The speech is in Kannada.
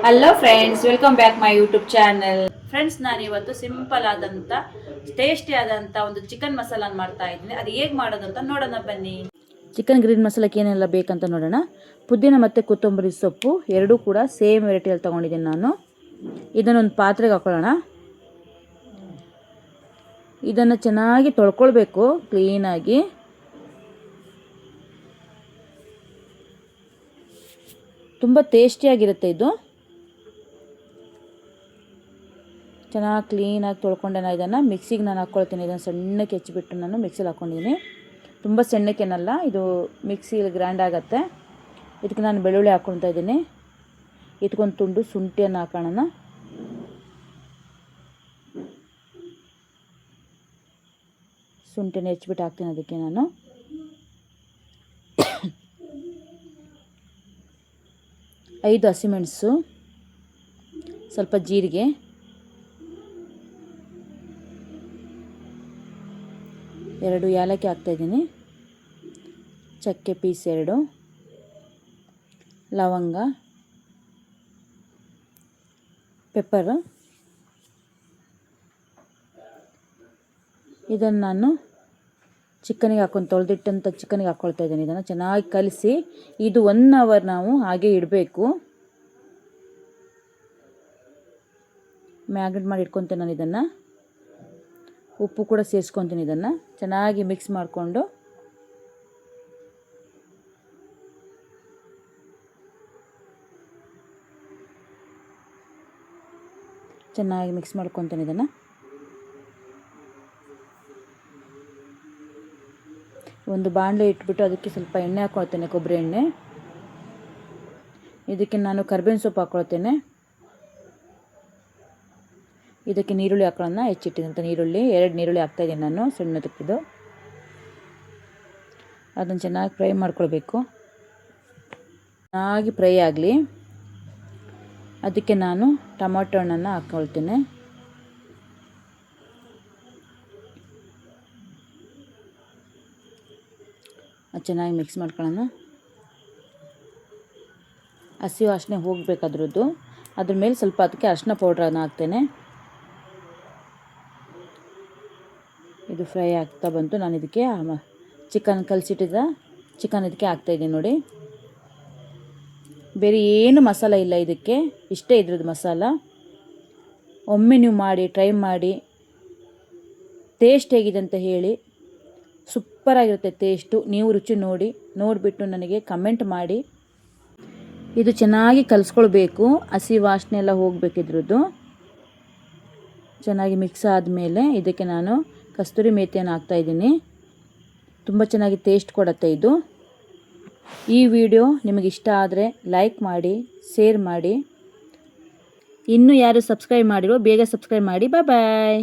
Hello friends, welcome back my YouTube channel. Friends, ನಾನು ಇವತ್ತು ಸಿಂಪಲ್ ಆದಂಥ ಟೇಸ್ಟಿ ಆದಂಥ ಒಂದು ಚಿಕನ್ ಮಸಾಲ ಮಾಡ್ತಾ ಇದ್ದೀನಿ. ಅದು ಹೇಗೆ ಮಾಡೋದಂತ ನೋಡೋಣ ಬನ್ನಿ. ಚಿಕನ್ ಗ್ರೀನ್ ಮಸಾಲಕ್ಕೆ ಏನೆಲ್ಲ ಬೇಕಂತ ನೋಡೋಣ. ಪುದೀನ ಮತ್ತು ಕೊತ್ತಂಬರಿ ಸೊಪ್ಪು ಎರಡೂ ಕೂಡ ಸೇಮ್ ವೆರೈಟಿಯಲ್ಲಿ ತೊಗೊಂಡಿದ್ದೀನಿ ನಾನು. ಇದನ್ನೊಂದು ಪಾತ್ರೆಗೆ ಹಾಕೊಳ್ಳೋಣ. ಇದನ್ನು ಚೆನ್ನಾಗಿ ತೊಳ್ಕೊಳ್ಬೇಕು ಕ್ಲೀನಾಗಿ. ತುಂಬ ಟೇಸ್ಟಿಯಾಗಿರುತ್ತೆ ಇದು. ಚೆನ್ನಾಗಿ ಕ್ಲೀನಾಗಿ ತೊಳ್ಕೊಂಡೆ ನಾನು ಇದನ್ನು ಮಿಕ್ಸಿಗೆ ಹಾಕ್ಕೊಳ್ತೀನಿ. ಇದನ್ನು ಸಣ್ಣಕ್ಕೆ ಹೆಚ್ಚಿಬಿಟ್ಟು ನಾನು ಮಿಕ್ಸಿಲಿ ಹಾಕ್ಕೊಂಡಿದ್ದೀನಿ. ತುಂಬ ಸಣ್ಣಕ್ಕೇನಲ್ಲ, ಇದು ಮಿಕ್ಸಿಲಿ ಗ್ರೈಂಡ್ ಆಗುತ್ತೆ. ಇದಕ್ಕೆ ನಾನು ಬೆಳ್ಳುಳ್ಳಿ ಹಾಕ್ಕೊಳ್ತಾ ಇದ್ದೀನಿ. ಇದಕ್ಕೊಂದು ತುಂಡು ಶುಂಠಿಯನ್ನು ಹಾಕೋಣ. ಶುಂಠಿನ ಹೆಚ್ಚಿಬಿಟ್ಟು ಹಾಕ್ತೀನಿ ಅದಕ್ಕೆ ನಾನು. ಐದು ಹಸಿಮೆಣಸು, ಸ್ವಲ್ಪ ಜೀರಿಗೆ, ಎರಡು ಏಲಕ್ಕಿ ಹಾಕ್ತಾಯಿದ್ದೀನಿ, ಚಕ್ಕೆ ಪೀಸ್ 2, ಲವಂಗ, ಪೆಪ್ಪರ್. ಇದನ್ನು ನಾನು ಚಿಕನಿಗೆ ಹಾಕ್ಕೊಂಡು ತೊಳೆದಿಟ್ಟಂಥ ಚಿಕನಿಗೆ ಹಾಕ್ಕೊಳ್ತಾ ಇದ್ದೀನಿ. ಇದನ್ನು ಚೆನ್ನಾಗಿ ಕಲಸಿ ಇದು 1 ಅವರ್ ನಾವು ಹಾಗೆ ಇಡಬೇಕು. ಮ್ಯಾಗ್ನೇಟ್ ಮಾಡಿ ಇಟ್ಕೊತೀನಿ ನಾನು ಇದನ್ನು. ಉಪ್ಪು ಕೂಡ ಸೇರಿಸ್ಕೊತೀನಿ. ಇದನ್ನು ಚೆನ್ನಾಗಿ ಮಿಕ್ಸ್ ಮಾಡಿಕೊಂಡು ಚೆನ್ನಾಗಿ ಮಿಕ್ಸ್ ಮಾಡ್ಕೊತೀನಿ ಇದನ್ನು. ಒಂದು ಬಾಣಲೆ ಇಟ್ಬಿಟ್ಟು ಅದಕ್ಕೆ ಸ್ವಲ್ಪ ಎಣ್ಣೆ ಹಾಕ್ಕೊಳ್ತೇನೆ, ಕೊಬ್ಬರಿ ಎಣ್ಣೆ. ಇದಕ್ಕೆ ನಾನು ಕರ್ಬೇವಿನ ಸೊಪ್ಪು ಹಾಕ್ಕೊಳ್ತೇನೆ. ಇದಕ್ಕೆ ನೀರುಳ್ಳಿ ಹಾಕೊಳ್ಳೋಣ. ಹೆಚ್ಚಿಟ್ಟಿದಂಥ ನೀರುಳ್ಳಿ 2 ನೀರುಳ್ಳಿ ಹಾಕ್ತಾಯಿದ್ದೀನಿ ನಾನು, ಸಣ್ಣದಕ್ಕಿದು. ಅದನ್ನು ಚೆನ್ನಾಗಿ ಫ್ರೈ ಮಾಡ್ಕೊಳ್ಬೇಕು. ಚೆನ್ನಾಗಿ ಫ್ರೈ ಆಗಲಿ. ಅದಕ್ಕೆ ನಾನು ಟೊಮಾಟೊ ಹಣ್ಣನ್ನು ಹಾಕ್ಕೊಳ್ತೇನೆ. ಅದು ಚೆನ್ನಾಗಿ ಮಿಕ್ಸ್ ಮಾಡ್ಕೊಳ್ಳೋಣ. ಹಸಿ ವಾಸನೆ ಹೋಗಬೇಕು ಅದ್ರದ್ದು. ಅದ್ರ ಮೇಲೆ ಸ್ವಲ್ಪ ಅದಕ್ಕೆ ಅರಿಶಿನ ಪೌಡ್ರನ್ನು ಹಾಕ್ತೇನೆ. ಇದು ಫ್ರೈ ಆಗ್ತಾ ಬಂತು. ನಾನು ಇದಕ್ಕೆ ಚಿಕನ್ ಕಲಸಿಟ್ಟಿದ್ದ ಚಿಕನ್ ಇದಕ್ಕೆ ಹಾಕ್ತಾಯಿದ್ದೀನಿ ನೋಡಿ. ಬೇರೆ ಏನು ಮಸಾಲ ಇಲ್ಲ ಇದಕ್ಕೆ, ಇಷ್ಟೇ ಇದ್ರದ್ದು ಮಸಾಲ. ಒಮ್ಮೆ ನೀವು ಮಾಡಿ ಟ್ರೈ ಮಾಡಿ, ಟೇಸ್ಟ್ ಹೇಗಿದೆ ಅಂತ ಹೇಳಿ. ಸೂಪರಾಗಿರುತ್ತೆ ಟೇಸ್ಟು. ನೀವು ರುಚಿ ನೋಡಿಬಿಟ್ಟು ನನಗೆ ಕಮೆಂಟ್ ಮಾಡಿ. ಇದು ಚೆನ್ನಾಗಿ ಕಲಿಸ್ಕೊಳ್ಬೇಕು, ಹಸಿ ವಾಸನೆ ಎಲ್ಲ ಹೋಗಬೇಕು ಇದ್ರದ್ದು. ಚೆನ್ನಾಗಿ ಮಿಕ್ಸ್ ಆದಮೇಲೆ ಇದಕ್ಕೆ ನಾನು ಕಸ್ತೂರಿ ಮೇಥಿಯನ್ನು ಹಾಕ್ತಾಯಿದ್ದೀನಿ. ತುಂಬ ಚೆನ್ನಾಗಿ ಟೇಸ್ಟ್ ಕೊಡುತ್ತೆ ಇದು. ಈ ವಿಡಿಯೋ ನಿಮಗೆ ಇಷ್ಟ ಆದರೆ ಲೈಕ್ ಮಾಡಿ, ಶೇರ್ ಮಾಡಿ. ಇನ್ನೂ ಯಾರು ಸಬ್ಸ್ಕ್ರೈಬ್ ಮಾಡಿರೋ ಬೇಗ ಸಬ್ಸ್ಕ್ರೈಬ್ ಮಾಡಿ. ಬಾಯ್ ಬಾಯ್.